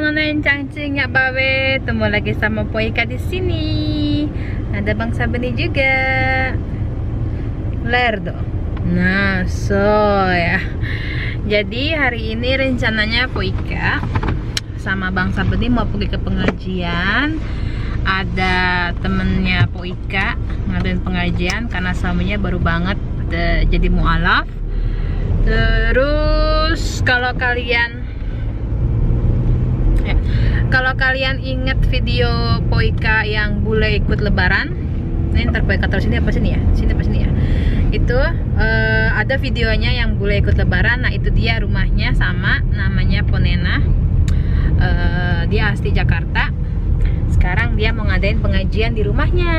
Nonen Cangcing ya Bawe, ketemu lagi sama Poika di sini. Ada Bang Sabeni juga. Lerdo. Nah, ya. Jadi hari ini rencananya Poika sama Bang Sabeni mau pergi ke pengajian. Ada temennya Poika ngadain pengajian karena suaminya baru banget jadi mualaf. Terus kalau kalian inget video Poika yang bule ikut lebaran, ini ntar Poika taruh sini apa sini ya? Sini apa sini ya? Itu ada videonya yang bule ikut lebaran. Nah itu dia rumahnya, sama namanya Ponena. Dia asli Jakarta. Sekarang dia mau ngadain pengajian di rumahnya.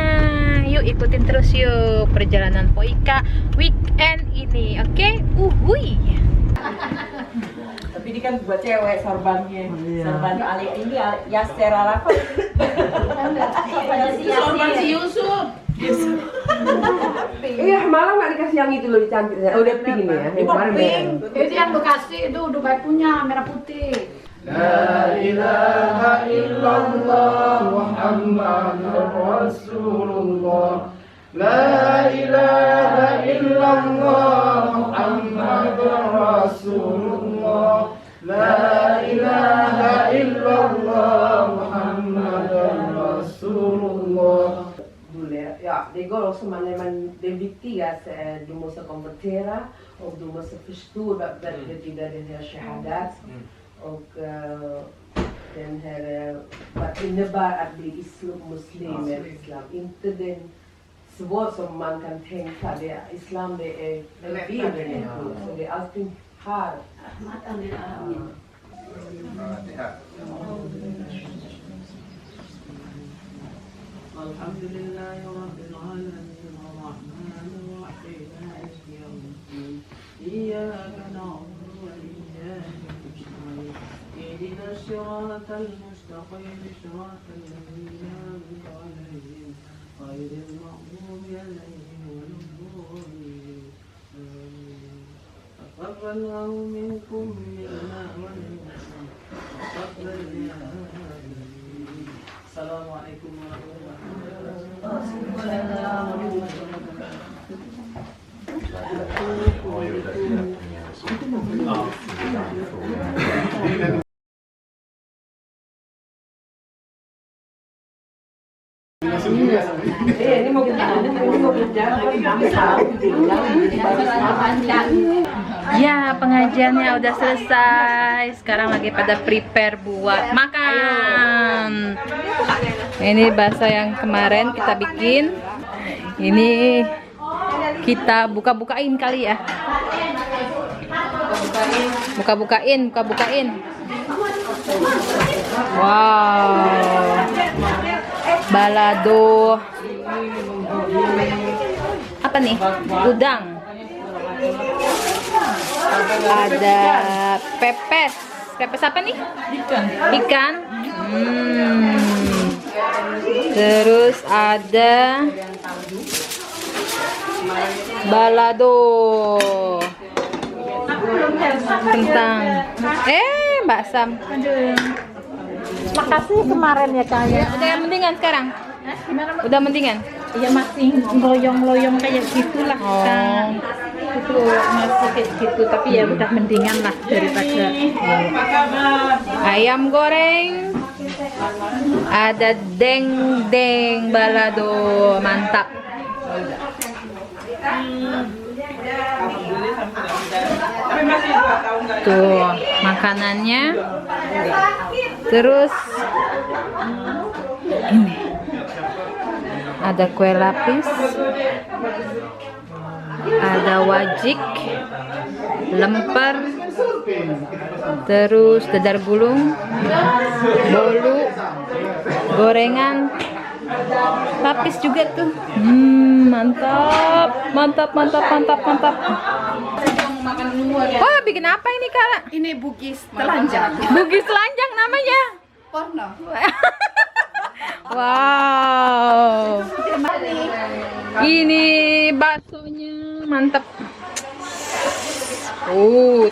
Yuk ikutin terus yuk perjalanan Poika weekend ini, oke? Uhuy. Tapi ini kan buat cewek sorbannya. Sorban Ali ini Yaser Arafat. Sorban si Yusuf. Iya, malah nggak dikasih yang itu loh, cantiknya. Oh, udah pink ini ya. Yang kemarin merah. Itu yang Bekasi itu udah baik punya merah putih. La ilaha illallah Muhammadur Rasulullah. La ilaha illallah Muhammadur Rasulullah. La ilaha illallah Muhammadur Rasulullah. Ja, det går också, det är viktigast, du måste konvertera och du måste förstå vad betyder den här shahadat och den här, vad innebär att bli muslim. Inte den svårt som man kan tänka. Islam det är Bibeln, så det är allting här. Alhamdulillahi rabbil alamin arrahmanir rahim maliki yawmiddin iyyaka na'budu wa iyyaka nasta'in ihdinas siratal mustaqim siratal ladzina an'amta 'alaihim ghairil maghdubi 'alaihim waladdallin taqabbalallahu minkum minna wa minkum taqabbal ya Assalamualaikum warahmatullahi wabarakatuh. Ini mau Ya, pengajiannya udah selesai. Sekarang lagi pada prepare buat makan. Ini bakso yang kemarin kita bikin. Ini kita buka-bukain kali ya. Buka-bukain. Wow. Balado. Apa nih? Udang. Ada pepes. Pepes apa nih? Ikan. Terus ada balado. Kentang. Mbak Sam. Makasih kemarin ya kalian. Udah yang mendingan sekarang? Udah mendingan? Ya masih loyong-loyong kayak gitulah. Itu masih kayak gitu, tapi ya udah mendingan lah daripada ayam goreng. Ada deng balado, mantap. Tuh makanannya. Terus ini ada kue lapis, ada wajik, lemper, terus dadar gulung, bolu, gorengan, lapis juga tuh. Mantap. Wah, bikin apa ini Kak? ini bugis telanjang. Bugis telanjang namanya. Porno. Wow. Ini baksonya mantap.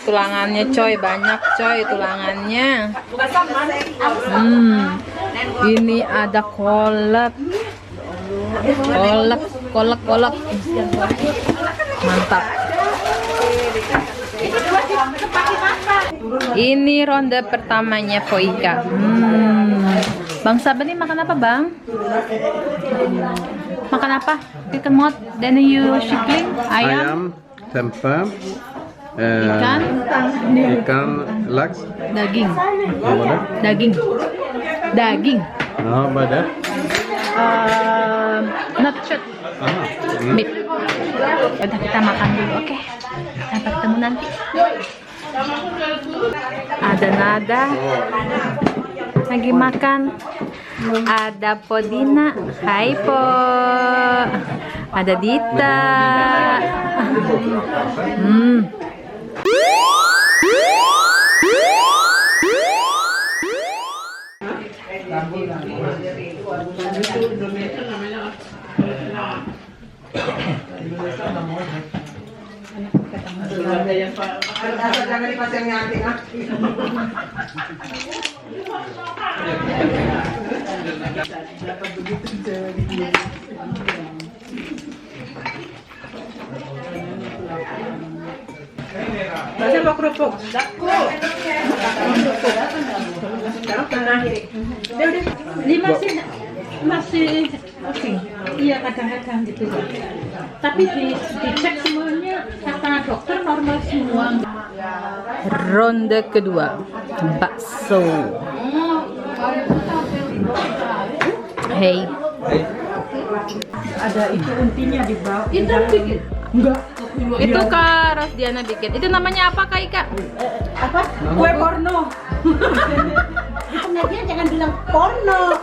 Tulangannya coy, banyak coy tulangannya. Ini ada kolak. Kolak. Mantap. Ini ronde pertamanya Poika. Bang Saban ini makan apa, Bang? Makan apa? Ikan mot, dan you shikling, ayam, tempe, ikan, laks, daging. Daging. apa ada? Not shoot. Meat. Udah kita makan dulu, oke? Sampai ketemu nanti. Ada Nada lagi makan. Ada Podina. Hai Po. Ada Dita. Siapa kerupuk? Ini masih oke. Iya kadang-kadang gitu. Tapi dicek semuanya kata dokter normal semua. Ronde kedua, bakso. Hey. Ada itu intinya di bawah. Itu bikin. Enggak. Itu Kak Rosdiana bikin. Itu namanya apa Kak Ika? Apa? Kue porno. Dia jangan bilang porno.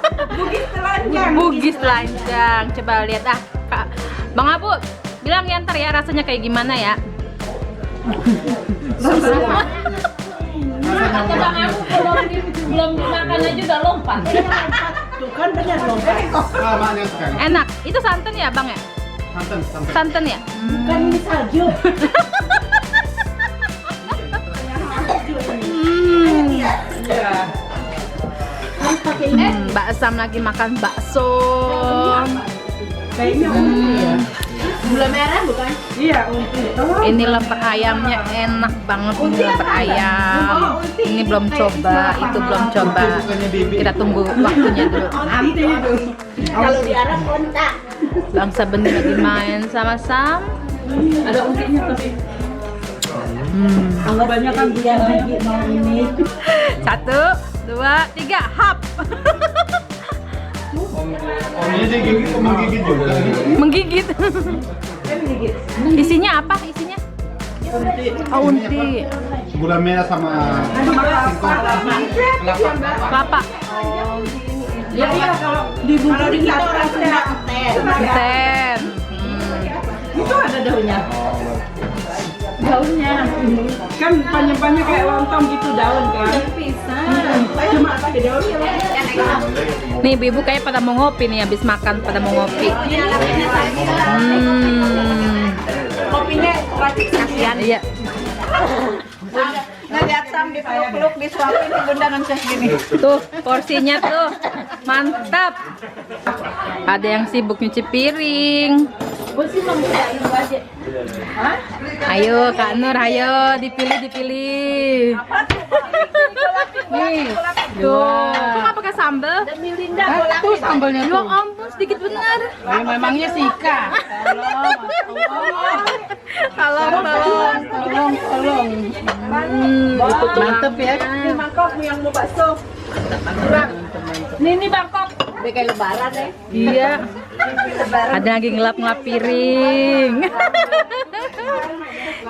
Bugis telanjang. Coba lihat Kak. Bang Abu, bilang ya ntar ya rasanya kayak gimana ya? Kata Bang Abu belum dimakan aja udah lompat. Tuh kan benar lompat. Enak. Itu santan ya Bang ya? Santan ya? Bukan ini salju. Mbak Sam lagi makan bakso. Kayaknya ya. Gula merah bukan? Iya, Ini lemper ayamnya enak banget. Ini lemper ayam. Ini belum coba, itu belum coba. Kita tunggu waktunya dulu. Nanti itu. Kalau di Arab kontak. Bang Saben lagi main sama Sam. Ada untinya tapi. Anggapannya kan dia lagi mau ini. 1, 2, 3, hap. Ini gigit menggigit juga. Menggigit. Isinya apa? Isinya? Oh, unti. Gula merah sama Kelapa. Ya iya kalau dibumbuin kita orang Sunda Ten. itu ada daunnya. Daunnya kan panjang-panjang kayak lontong gitu daun kan. Cuma pakai daunnya. Nih ibu kayak pada mau ngopi nih, habis makan pada mau ngopi. Kopinya racik kasihan. Iya. Ngeliat Sam dipeluk-peluk disuapin di bunda ngecek gini. Tuh porsinya tuh mantap. Ada yang sibuk nyuci piring. Ayo Kak Nur, ayo dipilih. Nih, tuh. Kok nggak pakai sambal? Tuh sambalnya Ya ampun, sedikit benar. memangnya Sika. Tolong. Mantep ya. Ini mangkok yang mau bakso. Ini bangkok. Kayak lebaran ya. Iya. Ada lagi ngelap-ngelap piring.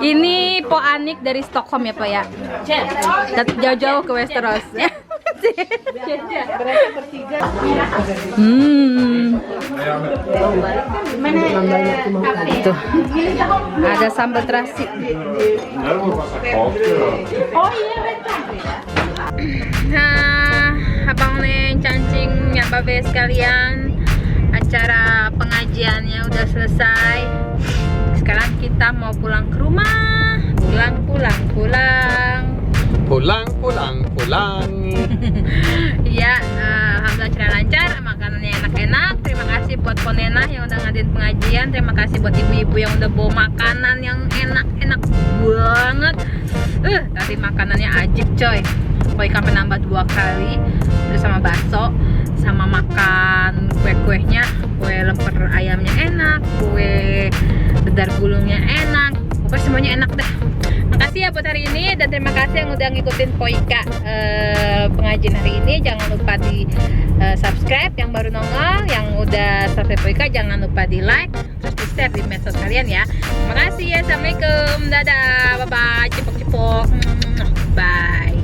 Ini Po Anik dari Stockholm ya Pak ya. Jauh-jauh ke Westeros. Tuh. Ada sambal terasi. Nah, abang Neng, Cancing, ya babe sekalian, acara pengajiannya udah selesai. Sekarang kita mau pulang ke rumah. Pulang. Iya, alhamdulillah cerah lancar, makanannya enak-enak. Terima kasih buat Ponena yang udah ngadain pengajian. Terima kasih buat ibu-ibu yang udah bawa makanan yang enak-enak banget. Tadi makanannya ajib coy. Pokoknya sampai nambah 2 kali. Terus sama bakso, sama makan kue-kuenya, kue lemper ayamnya enak, kue dadar gulungnya enak. Pokoknya semuanya enak dah. Makasih ya buat hari ini, dan terima kasih yang udah ngikutin Poika pengajian hari ini. Jangan lupa di subscribe yang baru nongol, yang udah subscribe Poika jangan lupa di like, terus di share di medsos kalian ya. Terima kasih ya, assalamualaikum, dadah, bye bye, cipok-cipok, bye.